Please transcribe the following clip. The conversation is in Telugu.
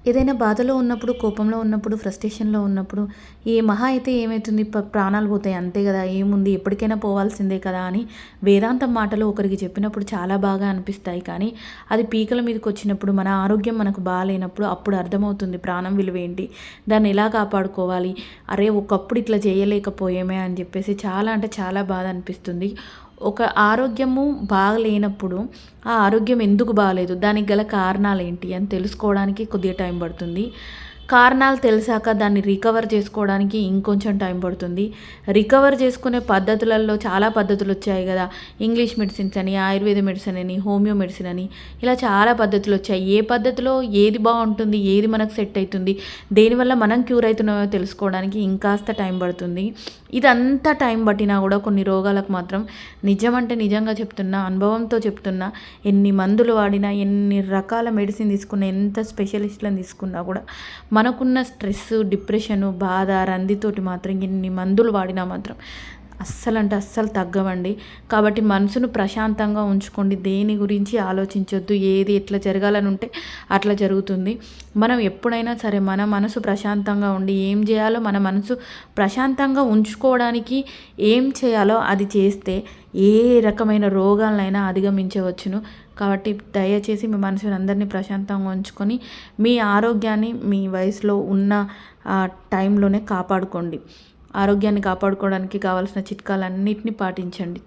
ఏదైనా బాధలో ఉన్నప్పుడు, కోపంలో ఉన్నప్పుడు, ఫ్రస్ట్రేషన్‌లో ఉన్నప్పుడు, ఏ మహా అయితే ఏమైతుంది ప్రాణాలు పోతాయి అంతే గదా! ఏముంది ఎప్పటికైనా పోవాల్సిందే కదా! అని వేదాంతం మాటలు ఒకరికి చెప్పినప్పుడు చాలా బాగా అనిపిస్తాయి. కానీ అది పీకల మీదకొచ్చినప్పుడు, మన ఆరోగ్యం మనకు బాలేనప్పుడు అప్పుడు అర్థమవుతుంది ప్రాణం విలువేంటి? దాన్ని ఎలా కాపాడుకోవాలి? అరే! ఒకప్పుడు ఇట్లా చేయలేకపోయామే అని జెప్పేసి చాలా అంటే చాలా బాధ అనిపిస్తుంది. ఒక ఆరోగ్యము బాగలేనప్పుడు, ఆ ఆరోగ్యం ఎందుకు బాలేదు? దానికి గల కారణాలేంటి అని తెలుసుకోవడానికి కొద్దిగా టైం పడుతుంది. కారణాలు తెలిసాక దాన్ని రికవర్ చేసుకోవడానికి ఇంకొంచెం టైం పడుతుంది. రికవర్ చేసుకునే పద్ధతులలో చాలా పద్ధతులొచ్చాయి గదా! ఇంగ్లీష్ మెడిసిన్స్ అని, ఆయుర్వేద మెడిసిన్ అని, హోమియో మెడిసిన్ అని ఇలా చాలా పద్ధతులొచ్చాయి. ఏ పద్ధతిలో ఏది బావుంటుంది? ఏది మనకు సెట్ అయితుంది? దేనివల్ల మనం క్యూర్ అయితున్నామో తెలుసుకోవడానికి ఇంకాస్త టైం పడుతుంది. ఇదంతా టైం పట్టినా గూడా కొన్ని రోగాలకు మాత్రం నిజమంటే నిజంగా చెప్తున్నా, అనుభవంతో చెప్తున్నా, ఎన్ని మందులు వాడినా, ఎన్ని రకాల మెడిసిన్ తీసుకున్నా, ఎంత స్పెషలిస్ట్‌లని తీసుకున్నా గూడా మనకున్న స్ట్రెస్సు, డిప్రెషను, బాధ, రందితోటి మాత్రం ఎన్ని మందులు వాడినా మాత్రం అస్సలంటే అస్సలు తగ్గవండి. కాబట్టి మనసును ప్రశాంతంగా ఉంచుకోండి. దేని గురించి ఆలోచించొద్దు. ఏది ఎట్లా జరగాలని ఉంటే అట్లా జరుగుతుంది. మనం ఎప్పుడైనా సరే మన మనసు ప్రశాంతంగా ఉండి ఏం చేయాలో మన మనసు ప్రశాంతంగా ఉంచుకోవడానికి ఏం చేయాలో అది చేస్తే ఏ రకమైన రోగాలనైనా అధిగమించవచ్చును. కాబట్టి దయచేసి మీ మనసుని అందరినీ ప్రశాంతంగా ఉంచుకొని మీ ఆరోగ్యాన్ని మీ వయసులో ఉన్న టైంలోనే కాపాడుకోండి. ఆరోగ్యాన్ని కాపాడుకోవడానికి కావాల్సిన చిట్కాలన్నిటిని పాటించండి.